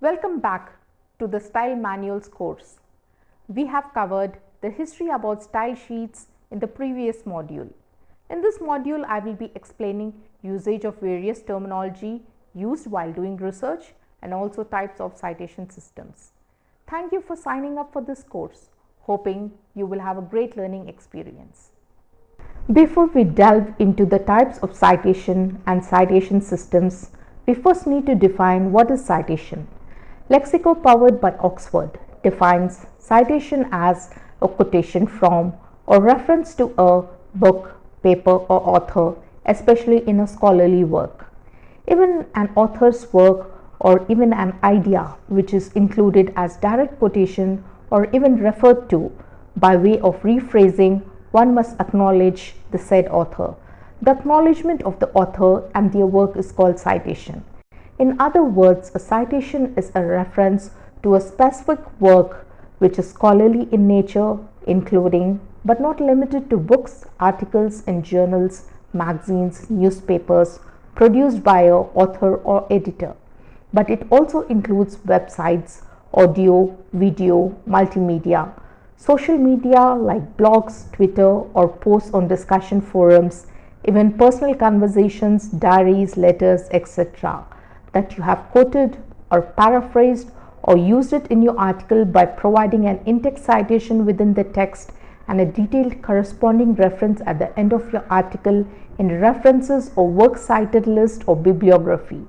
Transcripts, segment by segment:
Welcome back to the Style Manuals course. We have covered the history about style sheets in the previous module. In this module, I will be explaining usage of various terminology used while doing research and also types of citation systems. Thank you for signing up for this course, hoping you will have a great learning experience. Before we delve into the types of citation and citation systems, we first need to define what is citation. Lexico powered by Oxford defines citation as a quotation from or reference to a book, paper or author, especially in a scholarly work. Even an author's work or even an idea which is included as direct quotation or even referred to by way of rephrasing, one must acknowledge the said author. The acknowledgement of the author and their work is called citation. In other words, a citation is a reference to a specific work which is scholarly in nature, including but not limited to books, articles in journals, magazines, newspapers produced by an author or editor. But it also includes websites, audio, video, multimedia, social media like blogs, Twitter, or posts on discussion forums, even personal conversations, diaries, letters, etc. that you have quoted or paraphrased or used it in your article by providing an in-text citation within the text and a detailed corresponding reference at the end of your article in references or works cited list or bibliography.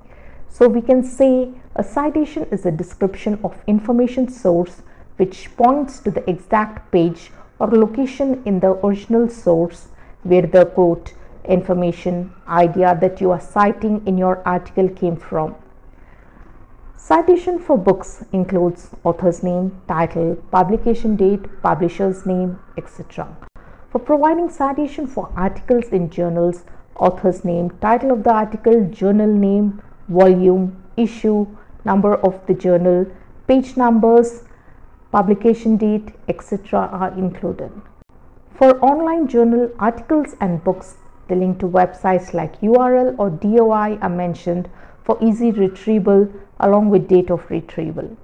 So we can say a citation is a description of information source which points to the exact page or location in the original source where the quote, information, idea that you are citing in your article came from. Citation for books includes author's name, title, publication date, publisher's name, etc. For providing citation for articles in journals, author's name, title of the article, journal name, volume, issue, number of the journal, page numbers, publication date, etc. are included. For online journal articles and books, the link to websites like URL or DOI are mentioned for easy retrieval along with date of retrieval.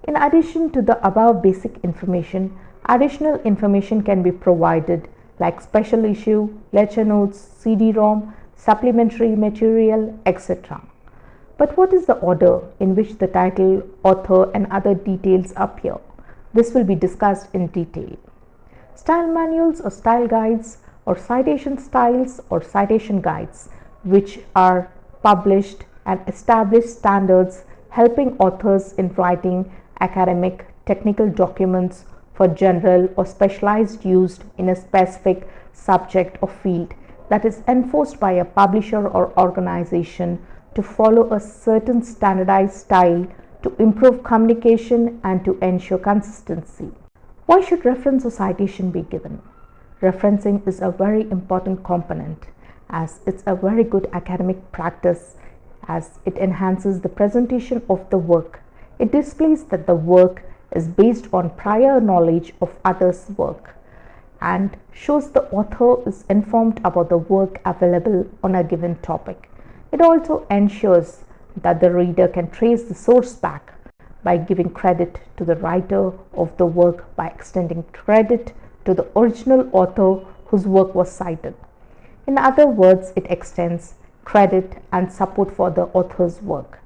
In addition to the above basic information, additional information can be provided like special issue, lecture notes, CD-ROM, supplementary material, etc. But what is the order in which the title, author and other details appear? This will be discussed in detail. Style manuals or style guides or citation styles or citation guides, which are published and established standards helping authors in writing academic, technical documents for general or specialized use in a specific subject or field that is enforced by a publisher or organization to follow a certain standardized style to improve communication and to ensure consistency. Why should reference or citation be given? Referencing is a very important component as it's a very good academic practice as it enhances the presentation of the work. It displays that the work is based on prior knowledge of others' work and shows the author is informed about the work available on a given topic. It also ensures that the reader can trace the source back by giving credit to the writer of the work by extending credit to the original author whose work was cited. In other words, it extends credit and support for the author's work.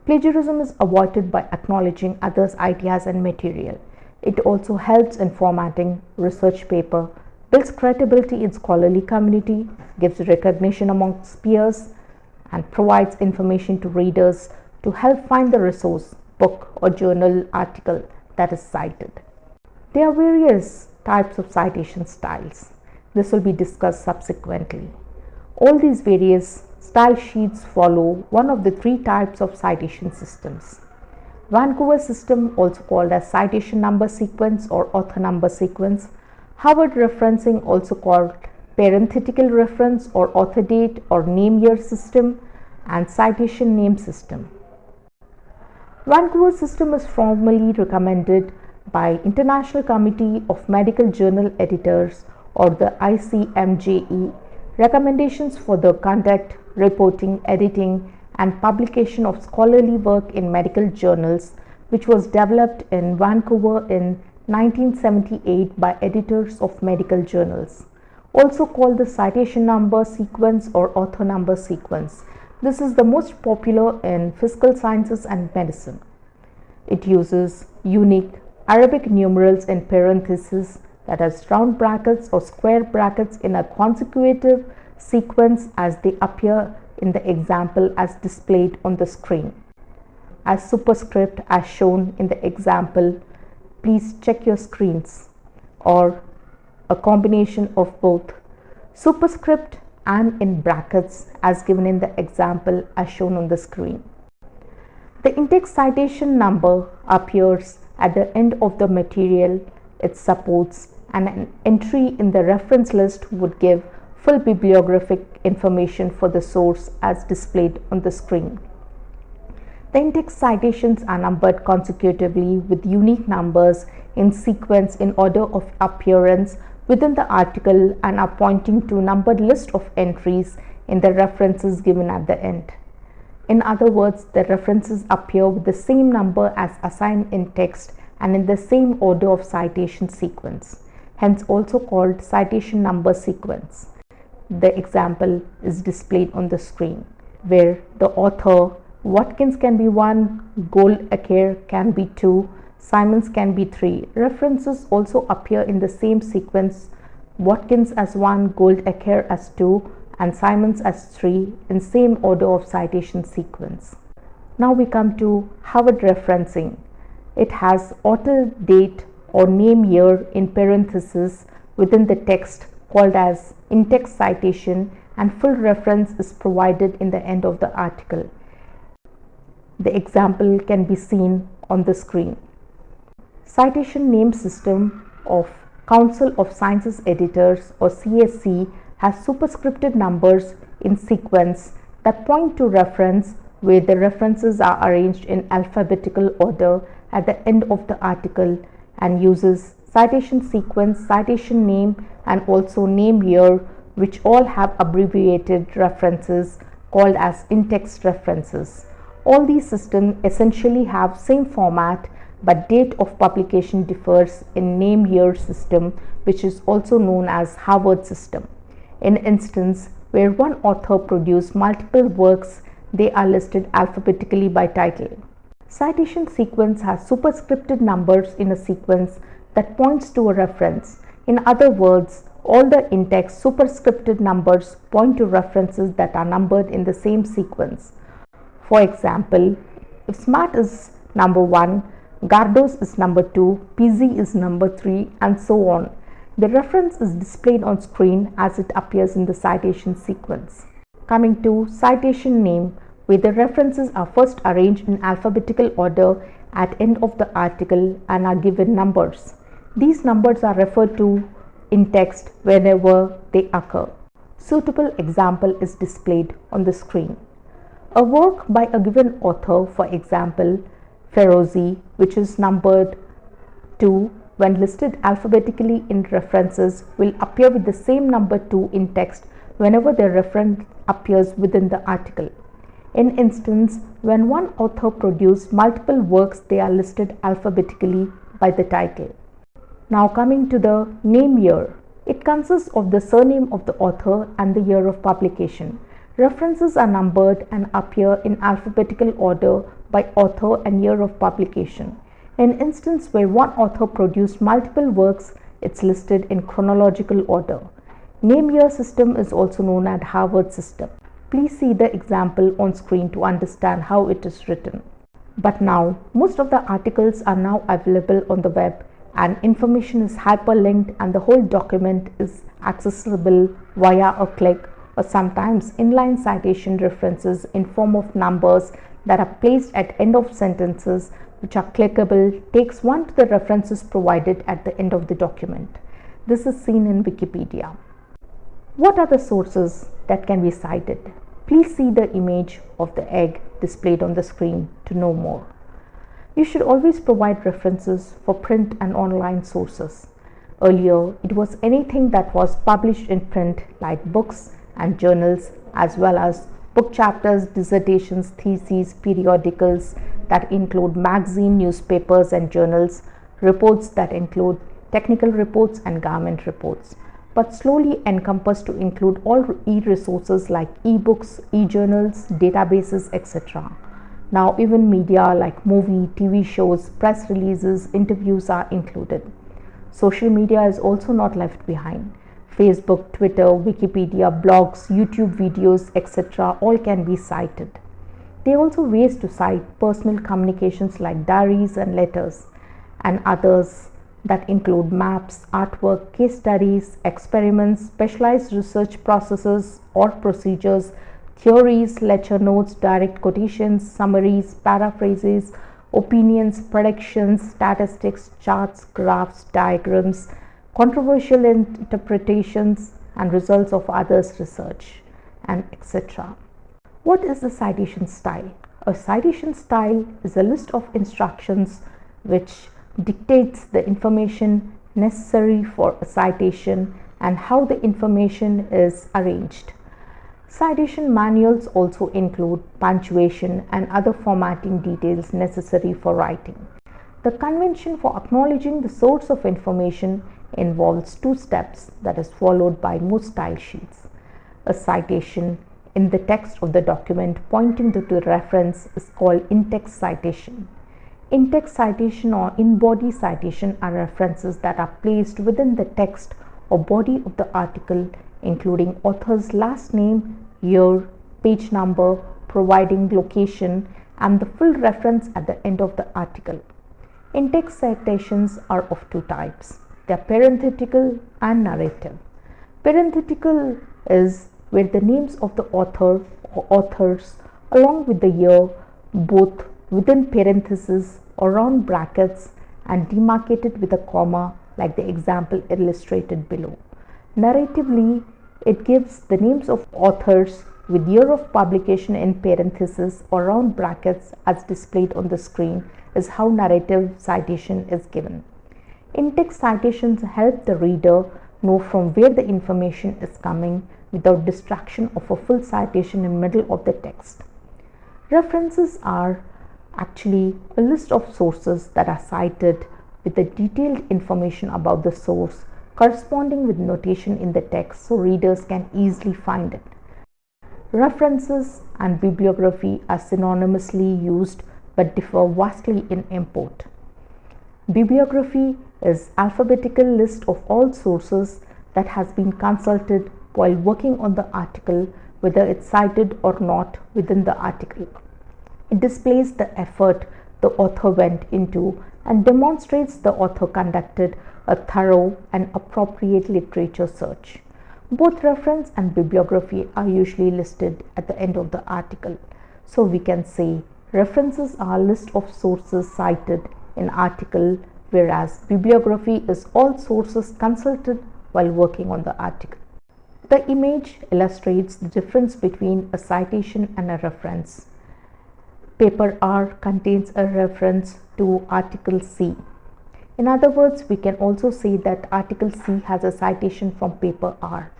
Plagiarism is avoided by acknowledging others' ideas and material. It also helps in formatting research paper, builds credibility in scholarly community, gives recognition amongst peers, and provides information to readers to help find the resource, book or journal article that is cited. There are various types of citation styles. This will be discussed subsequently. All these various style sheets follow one of the three types of citation systems. Vancouver system, also called as citation-number sequence or author number sequence. Harvard referencing, also called parenthetical reference or author date or name year system, and citation-name system. Vancouver system is formally recommended by International Committee of Medical Journal Editors or the ICMJE recommendations for the conduct, reporting, editing and publication of scholarly work in medical journals, which was developed in Vancouver in 1978 by editors of medical journals. Also called the citation number sequence or author number sequence. This is the most popular in physical sciences and medicine. It uses unique Arabic numerals in parentheses, that is round brackets or square brackets, in a consecutive sequence as they appear in the example as displayed on the screen. As superscript as shown in the example, please check your screens, or a combination of both, superscript and in brackets as given in the example as shown on the screen. The index citation number appears at the end of the material it supports, and an entry in the reference list would give full bibliographic information for the source as displayed on the screen. The index citations are numbered consecutively with unique numbers in sequence in order of appearance within the article and are pointing to numbered list of entries in the references given at the end. In other words, the references appear with the same number as assigned in text and in the same order of citation sequence, hence also called citation number sequence. The example is displayed on the screen, where the author Watkins can be 1, Gold-Acre can be 2, Simons can be 3. References also appear in the same sequence, Watkins as 1, Gold-Acre as 2, and Simons as 3 in same order of citation sequence. Now we come to Harvard referencing. It has author date or name year in parentheses within the text called as in-text citation, and full reference is provided in the end of the article. The example can be seen on the screen. Citation-Name system of Council of Sciences Editors or CSE has superscripted numbers in sequence that point to reference, where the references are arranged in alphabetical order at the end of the article, and uses citation sequence, citation name, and also name year, which all have abbreviated references called as in-text references. All these systems essentially have same format, but date of publication differs in name year system, which is also known as Harvard system. In instance where one author produced multiple works, they are listed alphabetically by title. Citation sequence has superscripted numbers in a sequence that points to a reference. In other words, all the in-text superscripted numbers point to references that are numbered in the same sequence. For example, if Smart is number 1, Gardos is number 2, PZ is number 3, and so on. The reference is displayed on screen as it appears in the citation sequence. Coming to citation name, where the references are first arranged in alphabetical order at end of the article and are given numbers. These numbers are referred to in text whenever they occur. Suitable example is displayed on the screen. A work by a given author, for example, Ferozi, which is numbered 2, when listed alphabetically in references, will appear with the same number 2 in text whenever the reference appears within the article. In instance, when one author produced multiple works, they are listed alphabetically by the title. Now coming to the name year. It consists of the surname of the author and the year of publication. References are numbered and appear in alphabetical order by author and year of publication. In instance where one author produced multiple works, it's listed in chronological order. Name year system is also known as Harvard system. Please see the example on screen to understand how it is written. But now, most of the articles are now available on the web, and information is hyperlinked, and the whole document is accessible via a click, or sometimes inline citation references in form of numbers that are placed at end of sentences, which are clickable, takes one to the references provided at the end of the document. This is seen in Wikipedia. What are the sources that can be cited? Please see the image of the egg displayed on the screen to know more. You should always provide references for print and online sources. Earlier, it was anything that was published in print like books and journals, as well as book chapters, dissertations, theses, periodicals that include magazine, newspapers and journals, reports that include technical reports and government reports, but slowly encompassed to include all e-resources like e-books, e-journals, databases, etc. Now even media like movie, TV shows, press releases, interviews are included. Social media is also not left behind. Facebook, Twitter, Wikipedia, blogs, YouTube videos, etc. all can be cited. There are also ways to cite personal communications like diaries and letters, and others that include maps, artwork, case studies, experiments, specialized research processes or procedures, theories, lecture notes, direct quotations, summaries, paraphrases, opinions, predictions, statistics, charts, graphs, diagrams, controversial interpretations and results of others' research, and etc. What is the citation style? A citation style is a list of instructions which dictates the information necessary for a citation and how the information is arranged. Citation manuals also include punctuation and other formatting details necessary for writing. The convention for acknowledging the source of information involves two steps that is followed by most style sheets. A citation in the text of the document pointing to the reference is called in-text citation. In-text citation or in-body citation are references that are placed within the text or body of the article, including author's last name, year, page number, providing location, and the full reference at the end of the article. In-text citations are of two types. They are parenthetical and narrative. Parenthetical is where the names of the author or authors along with the year both within parentheses or round brackets and demarcated with a comma like the example illustrated below. Narratively, it gives the names of authors with year of publication in parentheses or round brackets as displayed on the screen is how narrative citation is given. In-text citations help the reader know from where the information is coming without distraction of a full citation in the middle of the text. References are actually a list of sources that are cited with the detailed information about the source corresponding with notation in the text so readers can easily find it. References and bibliography are synonymously used but differ vastly in import. Bibliography is alphabetical list of all sources that has been consulted while working on the article, whether it's cited or not within the article. It displays the effort the author went into and demonstrates the author conducted a thorough and appropriate literature search. Both reference and bibliography are usually listed at the end of the article. So we can say references are a list of sources cited in article, whereas bibliography is all sources consulted while working on the article. The image illustrates the difference between a citation and a reference. Paper R contains a reference to Article C. In other words, we can also say that Article C has a citation from Paper R.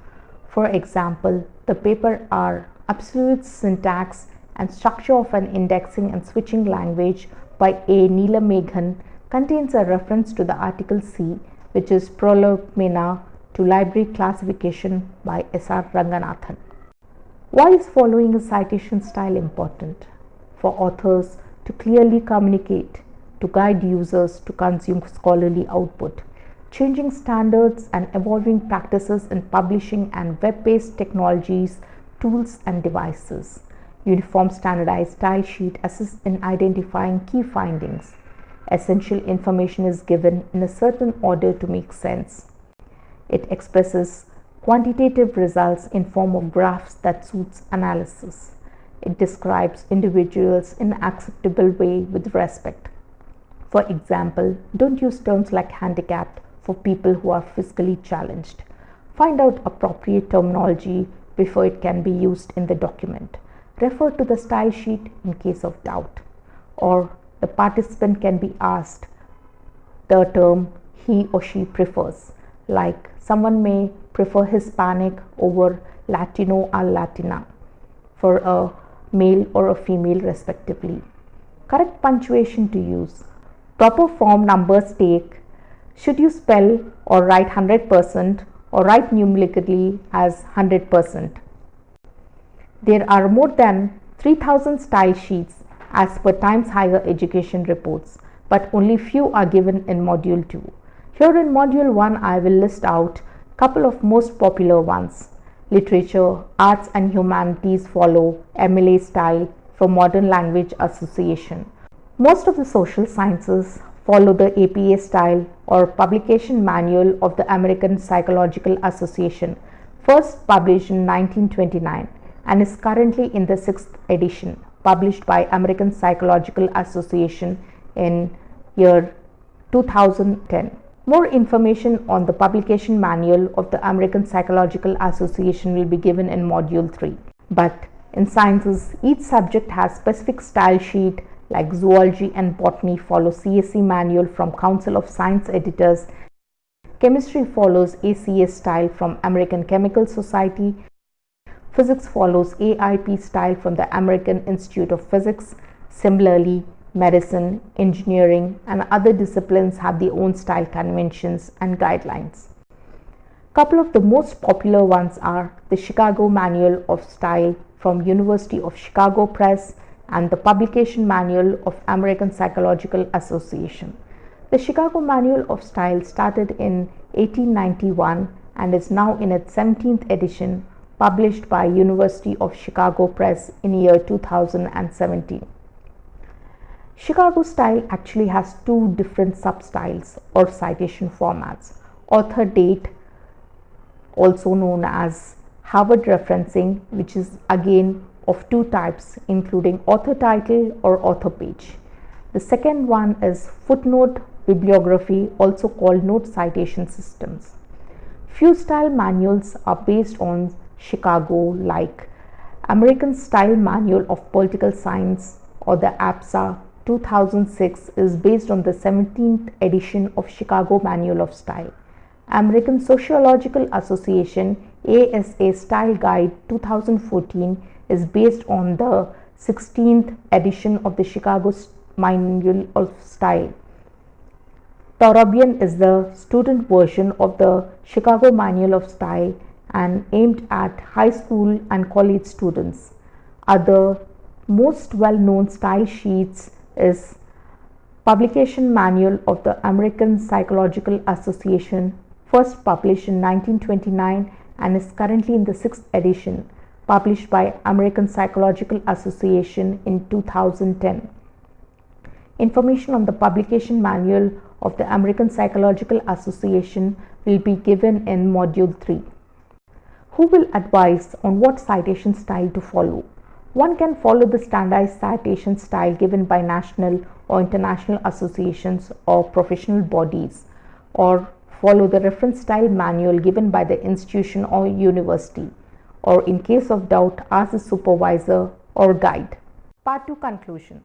For example, the Paper R, Absolute Syntax and Structure of an Indexing and Switching Language by A. Neelameghan contains a reference to the Article C, which is Prolegomena to Library Classification by S.R. Ranganathan. Why is following a citation style important? For authors to clearly communicate, to guide users to consume scholarly output, changing standards and evolving practices in publishing and web-based technologies, tools and devices. Uniform standardized style sheet assists in identifying key findings. Essential information is given in a certain order to make sense. It expresses quantitative results in form of graphs that suits analysis. It describes individuals in an acceptable way with respect. For example, don't use terms like handicapped for people who are physically challenged. Find out appropriate terminology before it can be used in the document. Refer to the style sheet in case of doubt. Or the participant can be asked the term he or she prefers, like someone may prefer Hispanic over Latino or Latina. for a male or a female respectively. Correct punctuation to use. Proper form numbers take. Should you spell or write 100% or write numerically as 100%? There are more than 3000 style sheets as per Times Higher Education reports, but only few are given in Module 2. Here in Module 1, I will list out couple of most popular ones. Literature, Arts and Humanities follow MLA style from Modern Language Association. Most of the social sciences follow the APA style or Publication Manual of the American Psychological Association, first published in 1929 and is currently in the 6th edition, published by American Psychological Association in year 2010. More information on the Publication Manual of the American Psychological Association will be given in Module 3. But in sciences, each subject has specific style sheet, like zoology and botany follow CSE manual from Council of Science Editors. Chemistry follows ACS style from American Chemical Society. Physics follows AIP style from the American Institute of Physics. Similarly, medicine, engineering, and other disciplines have their own style conventions and guidelines. Couple of the most popular ones are the Chicago Manual of Style from University of Chicago Press and the Publication Manual of American Psychological Association. The Chicago Manual of Style started in 1891 and is now in its 17th edition, published by University of Chicago Press in year 2017. Chicago style actually has two different substyles or citation formats. Author date, also known as Harvard referencing, which is again of two types, including author title or author page. The second one is footnote bibliography, also called note citation systems. Few style manuals are based on Chicago, like American Style Manual of Political Science or the APSA 2006 is based on the 17th edition of Chicago Manual of Style. American Sociological Association ASA Style Guide 2014 is based on the 16th edition of the Chicago Manual of Style. Torobian is the student version of the Chicago Manual of Style and aimed at high school and college students. Other most well-known style sheets is Publication Manual of the American Psychological Association, first published in 1929 and is currently in the 6th edition, published by American Psychological Association in 2010. Information on the Publication Manual of the American Psychological Association will be given in Module 3. Who will advise on what citation style to follow? One can follow the standardized citation style given by national or international associations or professional bodies, or follow the reference style manual given by the institution or university, or in case of doubt, ask the supervisor or guide. Part 2 conclusion.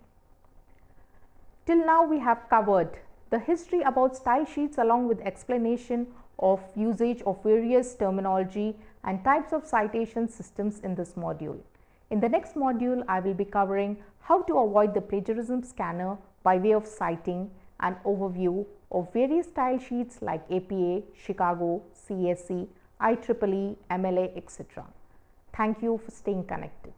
Till now we have covered the history about style sheets along with explanation of usage of various terminology and types of citation systems in this module. In the next module, I will be covering how to avoid the plagiarism scanner by way of citing an overview of various style sheets like APA, Chicago, CSE, IEEE, MLA, etc. Thank you for staying connected.